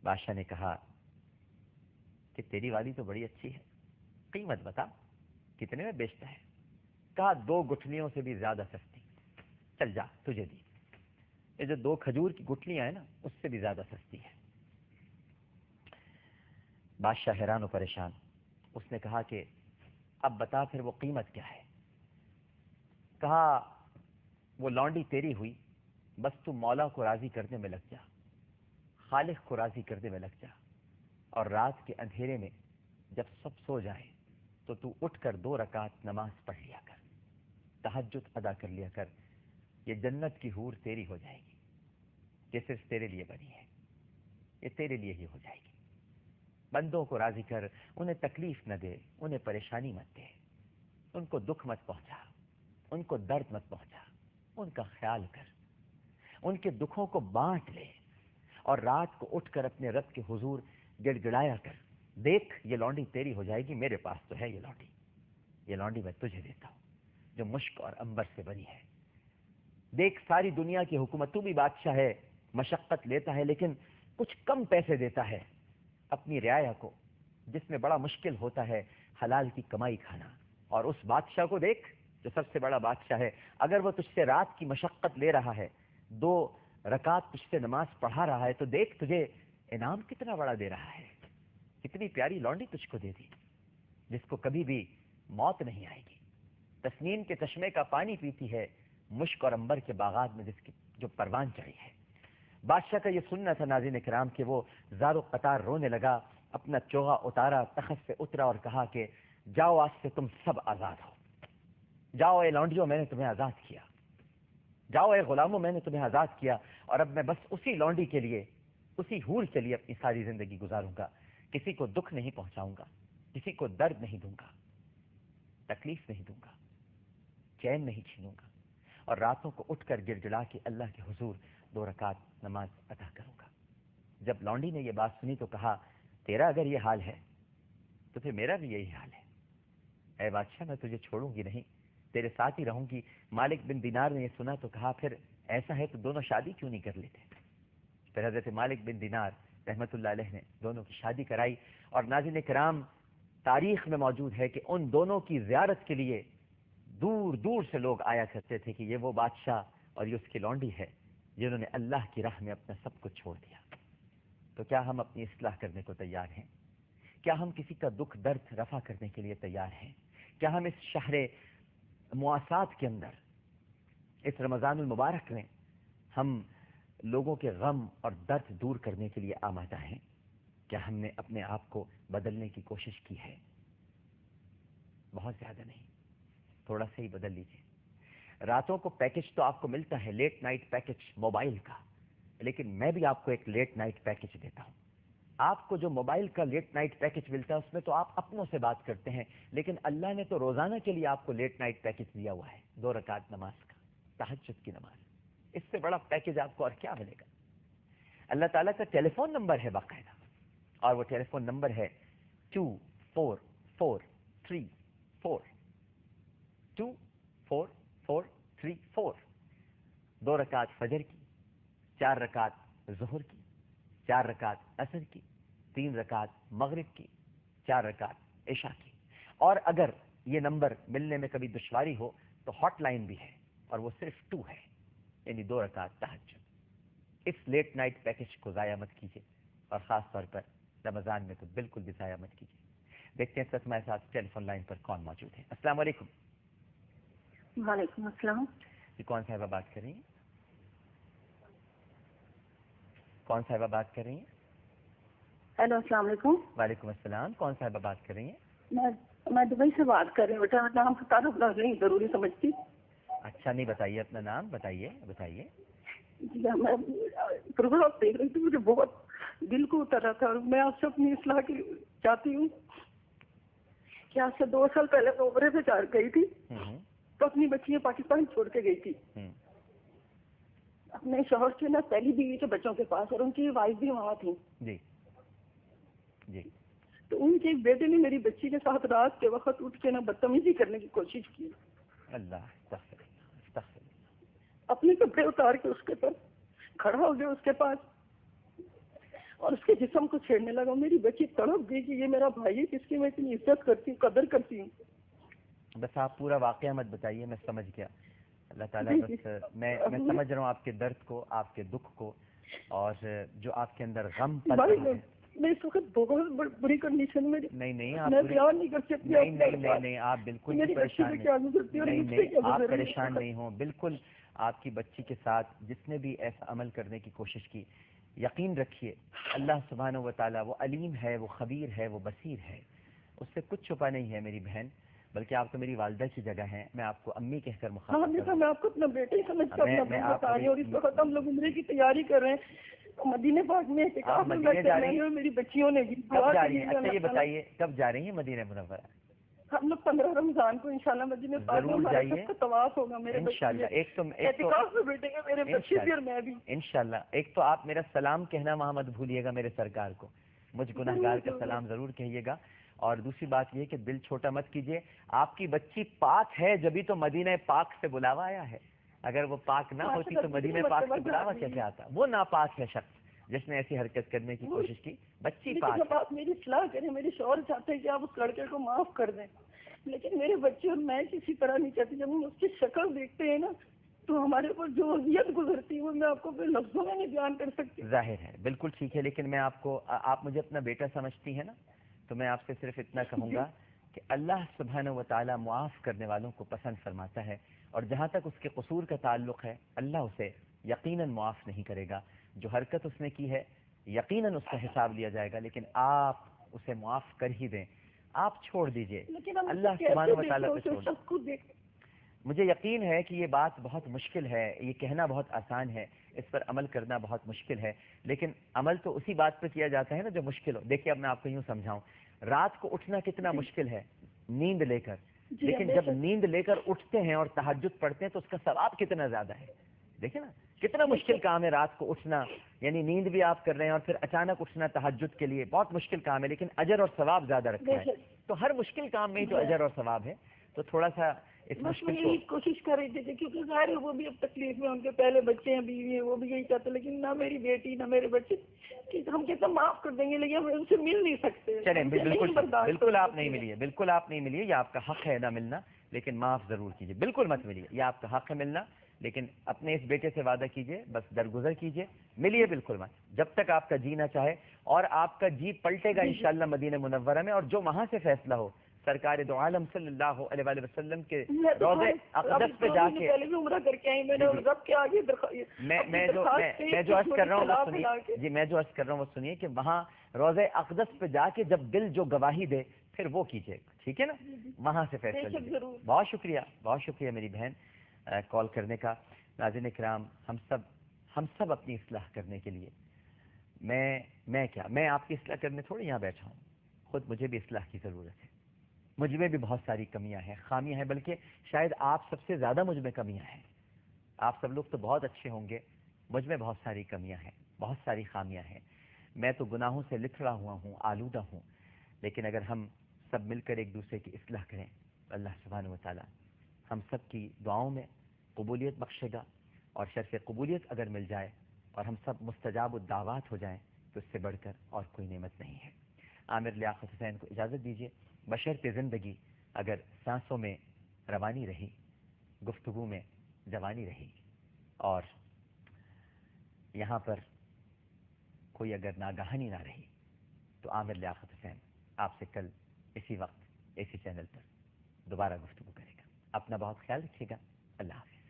بادشاہ نے کہا کہ تیری والی تو بڑی اچھی ہے، قیمت بتا کتنے میں بیچتا ہے؟ کہا 2 گٹھلیوں سے بھی زیادہ سستی، چل جا تجھے دی، یہ جو 2 کھجور کی گٹھلیاں ہیں نا اس سے بھی زیادہ سستی ہے۔ بادشاہ حیران و پریشان، اس نے کہا کہ اب بتا پھر وہ قیمت کیا ہے؟ کہا وہ لونڈی تیری ہوئی، بس تو مولا کو راضی کرنے میں لگ جا، خالق کو راضی کرنے میں لگ جا، اور رات کے اندھیرے میں جب سب سو جائیں تو اٹھ کر 2 رکعت نماز پڑھ لیا کر، تہجد ادا کر لیا کر، یہ جنت کی حور تیری ہو جائے گی، یہ صرف تیرے لیے بنی ہے، یہ تیرے لیے ہی ہو جائے گی۔ بندوں کو راضی کر، انہیں تکلیف نہ دے، انہیں پریشانی مت دے، ان کو دکھ مت پہنچا، ان کو درد مت پہنچا، ان کا خیال کر، ان کے دکھوں کو بانٹ لے، اور رات کو اٹھ کر اپنے رب کے حضور گڑ گڑایا کر، دیکھ یہ لونڈی تیری ہو جائے گی، میرے پاس تو ہے یہ لونڈی میں تجھے دیتا ہوں جو مشک اور عنبر سے بنی ہے۔ دیکھ ساری دنیا کی حکومت، تو بھی بادشاہ ہے، مشقت لیتا ہے لیکن کچھ کم پیسے دیتا ہے اپنی رعایا کو، جس میں بڑا مشکل ہوتا ہے حلال کی کمائی کھانا۔ اور اس بادشاہ کو دیکھ جو سب سے بڑا بادشاہ ہے، اگر وہ تجھ سے رات کی مشقت لے رہا ہے، 2 رکعت تجھ سے نماز پڑھا رہا ہے، تو دیکھ تجھے انعام کتنا بڑا دے رہا ہے، کتنی پیاری لونڈی تجھ کو دے دی جس کو کبھی بھی موت نہیں آئے گی، تسنیم کے چشمے کا پانی پیتی ہے، مشک اور عنبر کے باغات میں جس کی جو پروان چڑھی ہے۔ بادشاہ کا یہ سننا تھا ناظرین کرام کہ وہ زار و قطار رونے لگا، اپنا چوغا اتارا، تخت سے اترا اور کہا کہ جاؤ آج سے تم سب آزاد ہو، جاؤ اے لونڈیوں میں نے تمہیں آزاد کیا، جاؤ اے غلاموں میں نے تمہیں آزاد کیا، اور اب میں بس اسی لونڈی کے لیے، اسی حور کے لیے اپنی ساری زندگی گزاروں گا، کسی کو دکھ نہیں پہنچاؤں گا، کسی کو درد نہیں دوں گا، تکلیف نہیں دوں گا، چین نہیں چھینوں گا، اور راتوں کو اٹھ کر گڑ گڑا کے اللہ کے حضور 2 رکعت نماز ادا کروں گا۔ جب لونڈی نے یہ بات سنی تو کہا تیرا اگر یہ حال ہے تو پھر میرا بھی یہی حال ہے، اے بادشاہ میں تجھے چھوڑوں گی نہیں، تیرے ساتھ ہی رہوں گی۔ مالک بن دینار نے یہ سنا تو کہا پھر ایسا ہے تو دونوں شادی کیوں نہیں کر لیتے؟ پھر حضرت مالک بن دینار رحمت اللہ علیہ نے دونوں کی شادی کرائی، اور ناظرین کرام تاریخ میں موجود ہے کہ ان دونوں کی زیارت کے لیے دور دور سے لوگ آیا کرتے تھے کہ یہ وہ بادشاہ اور یہ اس کی لونڈی ہے جنہوں نے اللہ کی راہ میں اپنا سب کچھ چھوڑ دیا۔ تو کیا ہم اپنی اصلاح کرنے کو تیار ہیں؟ کیا ہم کسی کا دکھ درد رفع کرنے کے لیے تیار ہیں؟ کیا ہم اس شہر مواسات کے اندر، اس رمضان المبارک میں ہم لوگوں کے غم اور درد دور کرنے کے لیے آمادہ ہیں؟ کیا ہم نے اپنے آپ کو بدلنے کی کوشش کی ہے؟ بہت زیادہ نہیں، تھوڑا سا ہی بدل لیجیے۔ راتوں کو پیکج تو آپ کو ملتا ہے، لیٹ نائٹ پیکج موبائل کا، لیکن میں بھی آپ کو ایک لیٹ نائٹ پیکج دیتا ہوں۔ آپ کو جو موبائل کا لیٹ نائٹ پیکج ملتا ہے اس میں تو آپ اپنوں سے بات کرتے ہیں، لیکن اللہ نے تو روزانہ کے لیے آپ کو لیٹ نائٹ پیکج دیا ہوا ہے، 2 رکعت نماز کا، تہجد کی نماز۔ اس سے بڑا پیکج آپ کو اور کیا ملے گا؟ اللہ تعالیٰ کا ٹیلی فون نمبر ہے باقاعدہ، اور وہ ٹیلی فون نمبر ہے 24434 24434۔ 2 رکعت فجر کی، 4 رکعت ظہر کی، 4 رکعت عصر کی، 3 رکعت مغرب کی، 4 رکعت عشاء کی۔ اور اگر یہ نمبر ملنے میں کبھی دشواری ہو تو ہاٹ لائن بھی ہے، اور وہ صرف 2 ہے، یعنی 2 رکعت تہجد۔ اس لیٹ نائٹ پیکج کو ضائع مت کیجیے، اور خاص طور پر رمضان میں تو بالکل بھی ضائع مت کیجیے۔ دیکھتے ہیں سر ہمارے ساتھ ٹیلی فون لائن پر کون موجود ہے۔ السلام علیکم۔ وعلیکم السلام۔ جی کون صاحبہ بات کر رہی ہیں؟ کون صاحبہ بات کر رہی ہیں؟ ہیلو السلام علیکم۔ وعلیکم السلام، کون صاحبہ بات کر رہی ہیں؟ میں دبئی سے بات کر رہی ہوں بیٹا، نام کا تعارف نہیں ضروری سمجھتی۔ اچھا نہیں بتائیے اپنا نام، بتائیے بتائیے۔ جی میں پروگرام دیکھ رہی تھی، مجھے بہت دل کو اتر رہا تھا، اور میں آپ سے اپنی اصلاح کی چاہتی ہوں کہ آج سے 2 سال پہلے میں عمرے سے چار گئی تھی، تو اپنی بچیاں پاکستان چھوڑ کے گئی تھی اپنے شوہر سے نا، پہلی بیوی کے بچوں کے پاس، اور ان کی وائف بھی وہاں تھی۔ جی جی۔ تو ان کے بیٹے نے میری بچی کے ساتھ رات کے وقت اٹھ کے نا بدتمیزی کرنے کی کوشش کی۔ اللہ استغفر اللہ، استغفر اللہ۔ اپنے کپڑے اتار کے اس کے پر کھڑا ہو گیا اس کے پاس، اور اور اس کے جسم کو چھیڑنے لگا. میری بچی تڑپ گئی کہ یہ میرا بھائی ہے جس کی میں اتنی عزت کرتی ہوں, قدر کرتی ہوں. بس آپ پورا واقعہ مت بتائیے, میں سمجھ گیا. اللہ تعالیٰ بس میں سمجھ رہا ہوں آپ کے درد کو, آپ کے دکھ کو, اور جو آپ کے اندر غم پل رہا ہے. میں اس وقت بہت بری کنڈیشن میں. نہیں آپ میں بیان نہیں کر سکتی. نہیں آپ بالکل بھی پریشان نہیں, آپ پریشان نہیں ہوں. بالکل آپ کی بچی کے ساتھ جس نے بھی ایسا عمل کرنے کی کوشش کی, یقین رکھیے اللہ سبحانہ و تعالیٰ وہ علیم ہے, وہ خبیر ہے, وہ بصیر ہے, اس سے کچھ چھپا نہیں ہے میری بہن. بلکہ آپ تو میری والدہ کی جگہ ہیں, میں آپ کو امی کہہ کر مخاطب کروں. میں آپ کو اپنا بیٹا ہی سمجھ کر اپنا بیٹا بتا رہی ہوں, اور اس وقت ہم لوگ عمرے کی تیاری کر رہے ہیں مدینہ پاک میں. میری بچیوں نے کب جا رہی ہیں؟ اچھا یہ بتائیے کب جا رہی ہیں مدینہ منورہ؟ ہم لوگ 15 رمضان کو انشاءاللہ مدینہ پاک میں ہمارا سب کا طواف ہوگا. میرے انشاءاللہ انشاءاللہ. ایک تو آپ میرا سلام کہنا وہاں مت بھولیے گا میرے سرکار کو, مجھ گنہگار کا سلام ضرور کہیے گا. اور دوسری بات یہ کہ دل چھوٹا مت کیجیے, آپ کی بچی پاک ہے جبھی تو مدینہ پاک سے بلاوا آیا ہے. اگر وہ پاک نہ ہوتی تو مدینہ پاک سے بلاوا کیسے آتا؟ وہ ناپاک ہے شخص جس نے ایسی حرکت کرنے کی کوشش کی. بچی پاک. آپ میری اصلاح کریں, میرے شوہر چاہتے ہیں کہ آپ اس لڑکے کو معاف کر دیں, لیکن میرے بچے اور میں کسی طرح نہیں چاہتی. جب ہم اس کی شکل دیکھتے ہیں نا تو ہمارے اوپر جو اذیت گزرتی ہے وہ میں آپ کو پھر لفظوں میں نہیں بیان کر سکتی. ظاہر ہے, بالکل ٹھیک ہے, لیکن میں آپ مجھے اپنا بیٹا سمجھتی ہیں نا, تو میں آپ سے صرف اتنا کہوں گا کہ اللہ سبحانہ و تعالیٰ معاف کرنے والوں کو پسند فرماتا ہے, اور جہاں تک اس کے قصور کا تعلق ہے اللہ اسے یقیناً معاف نہیں کرے گا. جو حرکت اس نے کی ہے یقیناً اس کا حساب لیا جائے گا, لیکن آپ اسے معاف کر ہی دیں, آپ چھوڑ دیجئے, اللہ سبحانہ و تعالیٰ پہ چھوڑ دیں. مجھے یقین ہے کہ یہ بات بہت مشکل ہے, یہ کہنا بہت آسان ہے, اس پر عمل کرنا بہت مشکل ہے, لیکن عمل تو اسی بات پہ کیا جاتا ہے نا جو مشکل ہو. دیکھیے اب میں آپ کو یوں سمجھاؤں, رات کو اٹھنا کتنا مشکل ہے نیند لے کر, لیکن جب نیند لے کر اٹھتے ہیں اور تہجد پڑھتے ہیں تو اس کا ثواب کتنا زیادہ ہے. دیکھیں نا کتنا مشکل کام ہے رات کو اٹھنا, یعنی نیند بھی آپ کر رہے ہیں اور پھر اچانک اٹھنا تہجد کے لیے, بہت مشکل کام ہے, لیکن اجر اور ثواب زیادہ رکھا ہے. تو ہر مشکل کام میں جو اجر اور ثواب ہے, تو تھوڑا سا اس مشکل کو کوشش کر رہی تھی, کیونکہ ظاہر ہے وہ بھی اب تکلیف میں, ان کے پہلے بچے ہیں, بیوی ہیں, وہ بھی یہی چاہتے, لیکن نہ میری بیٹی نہ میرے بچے, ہم کہتے ہیں معاف کر دیں گے لیکن ہم ان سے مل نہیں سکتے. چلیں بالکل آپ نہیں ملیے, بالکل آپ نہیں ملیے, یہ آپ کا حق ہے نہ ملنا, لیکن معاف ضرور کیجیے. بالکل مت ملیے, یہ آپ کا حق ہے ملنا, لیکن اپنے اس بیٹے سے وعدہ کیجیے, بس درگزر کیجیے, ملیے بالکل مت جب تک آپ کا جی نہ چاہے. اور آپ کا جی پلٹے گا انشاءاللہ مدینہ منورہ میں, اور جو وہاں سے فیصلہ ہو سرکار دو عالم صلی اللہ علیہ وآلہ وسلم کے روضے اقدس پہ جا کے, میں جو عرض کر رہا ہوں وہ سنیے جی, میں جو عرض کر رہا ہوں وہ سنیے کہ وہاں روضے اقدس پہ جا کے جب دل جو گواہی دے پھر وہ کیجیے, ٹھیک ہے نا, وہاں سے فیصلہ. بہت شکریہ, بہت شکریہ میری بہن کال کرنے کا. ناظرین کرام, ہم سب اپنی اصلاح کرنے کے لیے, میں آپ کی اصلاح کرنے تھوڑی یہاں بیٹھا ہوں, خود مجھے بھی اصلاح کی ضرورت ہے. مجھ میں بھی بہت ساری کمیاں ہیں, خامیاں ہیں, بلکہ شاید آپ سب سے زیادہ مجھ میں کمیاں ہیں. آپ سب لوگ تو بہت اچھے ہوں گے, مجھ میں بہت ساری کمیاں ہیں, بہت ساری خامیاں ہیں. میں تو گناہوں سے لتھڑا ہوا ہوں, آلودہ ہوں, لیکن اگر ہم سب مل کر ایک دوسرے کی اصلاح کریں تو اللہ سبحانہ و تعالیٰ ہم سب کی دعاؤں میں قبولیت بخشے گا, اور شرف قبولیت اگر مل جائے اور ہم سب مستجاب الدعوات ہو جائیں تو اس سے بڑھ کر اور کوئی نعمت نہیں ہے. عامر لیاقت حسین کو اجازت دیجیے, بشرط زندگی اگر سانسوں میں روانی رہی, گفتگو میں جوانی رہی, اور یہاں پر کوئی اگر ناگہانی نہ رہی, تو عامر لیاقت حسین آپ سے کل اسی وقت اسی چینل پر دوبارہ گفتگو کرے گا. اپنا بہت خیال رکھیے گا. اللہ حافظ.